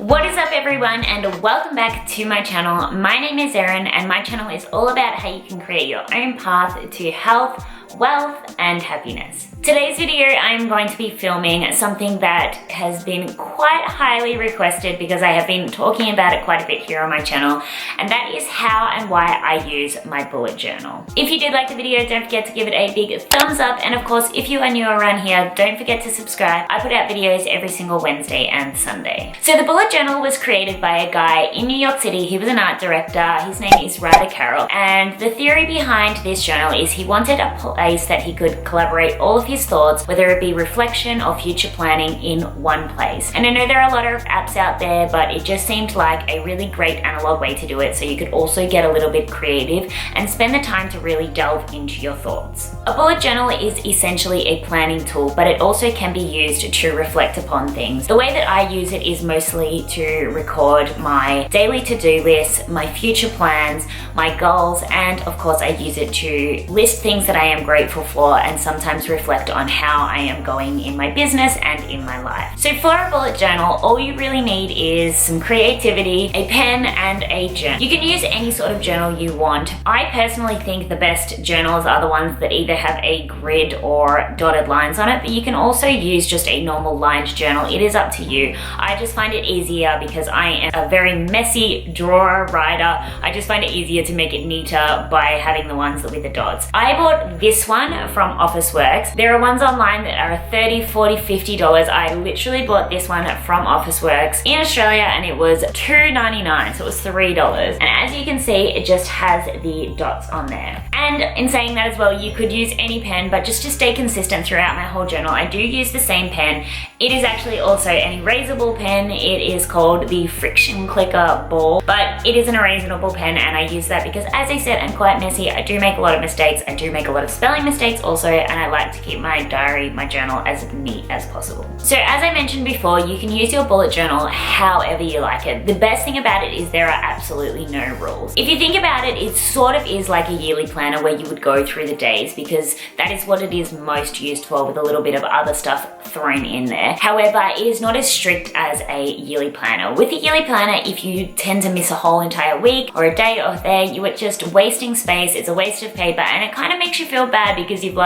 What is up everyone, and welcome back to my channel. My name is Erin and my channel is all about how you can create your own path to health, wealth and happiness. Today's video I'm going to be filming something that has been quite highly requested because I have been talking about it quite a bit here on my channel, and that is how and why I use my bullet journal. If you did like the video, don't forget to give it a big thumbs up, and of course if you are new around here, don't forget to subscribe. I put out videos every single Wednesday and Sunday. So the bullet journal was created by a guy in New York City. He was an art director. His name is Ryder Carroll, and the theory behind this journal is he wanted a place that he could collaborate all of his thoughts, whether it be reflection or future planning, in one place. And I know there are a lot of apps out there, but it just seemed like a really great analog way to do it, so you could also get a little bit creative and spend the time to really delve into your thoughts. A bullet journal is essentially a planning tool, but it also can be used to reflect upon things. The way that I use it is mostly to record my daily to-do list, my future plans, my goals, and of course I use it to list things that I am grateful for and sometimes reflect on how I am going in my business and in my life. So for a bullet journal, all you really need is some creativity, a pen and a journal. You can use any sort of journal you want. I personally think the best journals are the ones that either have a grid or dotted lines on it, but you can also use just a normal lined journal. It is up to you. I just find it easier because I am a very messy drawer writer. I just find it easier to make it neater by having the ones with the dots. I bought this one from Officeworks. There are ones online that are $30, $40, $50. I literally bought this one from Officeworks in Australia and it was $2.99, so it was $3. And as you can see, it just has the dots on there. And in saying that as well, you could use any pen, but just to stay consistent throughout my whole journal, I do use the same pen. It is actually also an erasable pen. It is called the Friction Clicker Ball, but it is an erasable pen, and I use that because, as I said, I'm quite messy. I do make a lot of mistakes. I do make a lot of spelling mistakes also, and I like to keep my diary, my journal, as neat as possible. So as I mentioned before, you can use your bullet journal however you like it. The best thing about it is there are absolutely no rules. If you think about it, it sort of is like a yearly planner where you would go through the days, because that is what it is most used for, with a little bit of other stuff thrown in there. However, it is not as strict as a yearly planner. With a yearly planner, if you tend to miss a whole entire week or a day off there, you are just wasting space. It's a waste of paper, and it kind of makes you feel bad because you've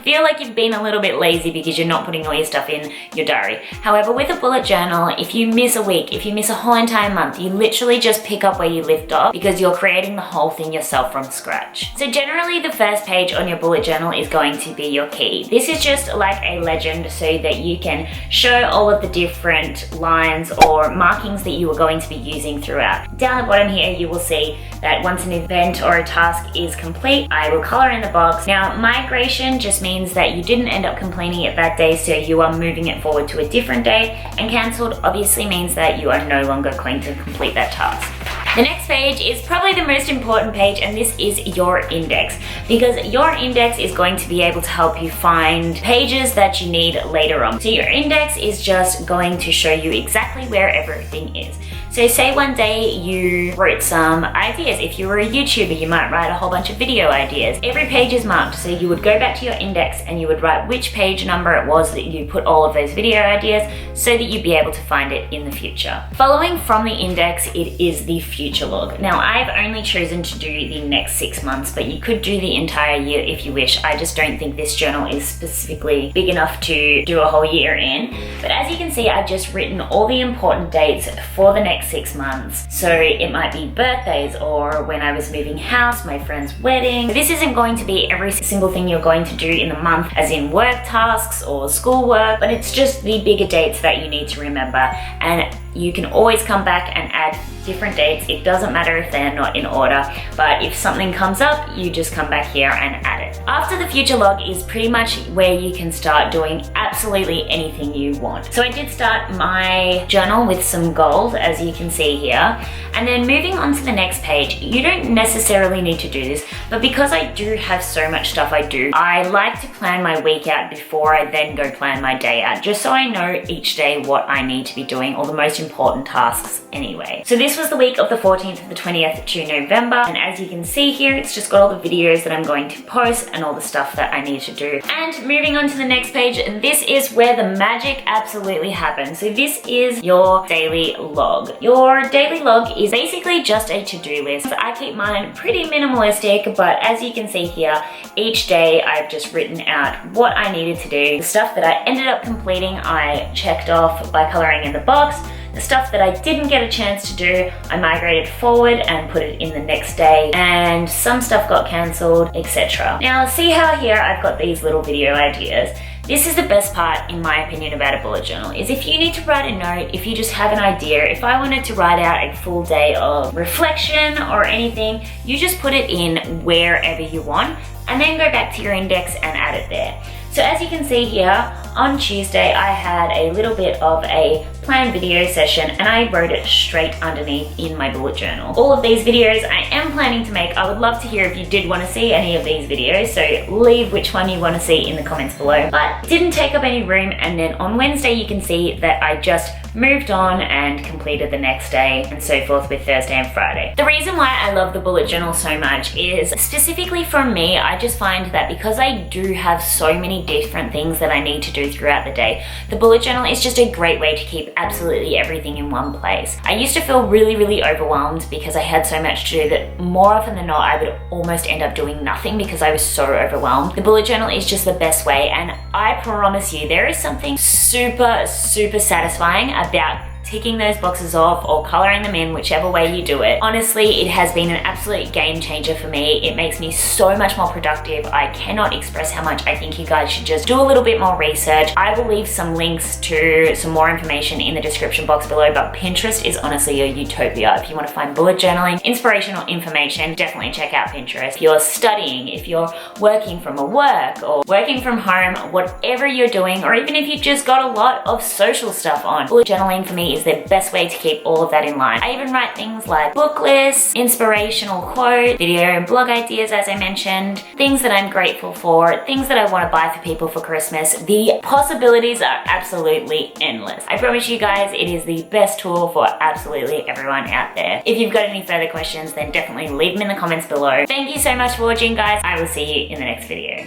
feel like you've been a little bit lazy because you're not putting all your stuff in your diary. However, with a bullet journal, if you miss a week, if you miss a whole entire month, you literally just pick up where you left off because you're creating the whole thing yourself from scratch. So generally the first page on your bullet journal is going to be your key. This is just like a legend so that you can show all of the different lines or markings that you are going to be using throughout. Down the bottom here, you will see that once an event or a task is complete, I will color in the box. Now, migration just means that you didn't end up completing it that day, so you are moving it forward to a different day, and cancelled obviously means that you are no longer going to complete that task. The next page is probably the most important page, and this is your index, because your index is going to be able to help you find pages that you need later on. So your index is just going to show you exactly where everything is. So say one day you wrote some ideas. If you were a YouTuber, you might write a whole bunch of video ideas. Every page is marked, so you would go back to your index and you would write which page number it was that you put all of those video ideas, so that you'd be able to find it in the future. Following from the index, it is the future log. Now, I've only chosen to do the next 6 months, but you could do the entire year if you wish. I just don't think this journal is specifically big enough to do a whole year in. But as you can see, I've just written all the important dates for the next 6 months. So it might be birthdays, or when I was moving house, my friend's wedding. This isn't going to be every single thing you're going to do in the month, as in work tasks or schoolwork, but it's just the bigger dates that you need to remember. And you can always come back and add different dates. It doesn't matter if they're not in order, but if something comes up, you just come back here and add it. After the future log is pretty much where you can start doing absolutely anything you want. So I did start my journal with some goals, as you can see here, and then moving on to the next page. You don't necessarily need to do this, but because I do have so much stuff I do, I like to plan my week out before I then go plan my day out, just so I know each day what I need to be doing, or the most important tasks anyway. So this was the week of the the 14th to the 20th to November. And as you can see here, it's just got all the videos that I'm going to post and all the stuff that I need to do. And moving on to the next page, this is where the magic absolutely happens. So this is your daily log. Your daily log is basically just a to-do list. I keep mine pretty minimalistic, but as you can see here, each day I've just written out what I needed to do. The stuff that I ended up completing, I checked off by coloring in the box. The stuff that I didn't get a chance to do, I migrated forward and put it in the next day, and some stuff got cancelled, etc. Now see how here I've got these little video ideas. This is the best part, in my opinion, about a bullet journal, is if you need to write a note, if you just have an idea, if I wanted to write out a full day of reflection or anything, you just put it in wherever you want and then go back to your index and add it there. So as you can see here, on Tuesday I had a little bit of a planned video session and I wrote it straight underneath in my bullet journal. All of these videos I am planning to make. I would love to hear if you did want to see any of these videos, so leave which one you want to see in the comments below. But it didn't take up any room, and then on Wednesday you can see that I just moved on and completed the next day and so forth with Thursday and Friday. The reason why I love the bullet journal so much is specifically for me, I just find that because I do have so many different things that I need to do throughout the day, the bullet journal is just a great way to keep absolutely everything in one place. I used to feel really overwhelmed because I had so much to do that more often than not I would almost end up doing nothing because I was so overwhelmed. The bullet journal is just the best way, and I promise you there is something super satisfying about ticking those boxes off or coloring them in, whichever way you do it. Honestly, it has been an absolute game changer for me. It makes me so much more productive. I cannot express how much I think you guys should just do a little bit more research. I will leave some links to some more information in the description box below, but Pinterest is honestly a utopia. If you want to find bullet journaling, inspirational information, definitely check out Pinterest. If you're studying, if you're working from a work or working from home, whatever you're doing, or even if you've just got a lot of social stuff on, bullet journaling for me is the best way to keep all of that in line. I even write things like book lists, inspirational quotes, video and blog ideas, as I mentioned, things that I'm grateful for, things that I want to buy for people for Christmas. The possibilities are absolutely endless. I promise you guys, it is the best tool for absolutely everyone out there. If you've got any further questions, then definitely leave them in the comments below. Thank you so much for watching, guys. I will see you in the next video.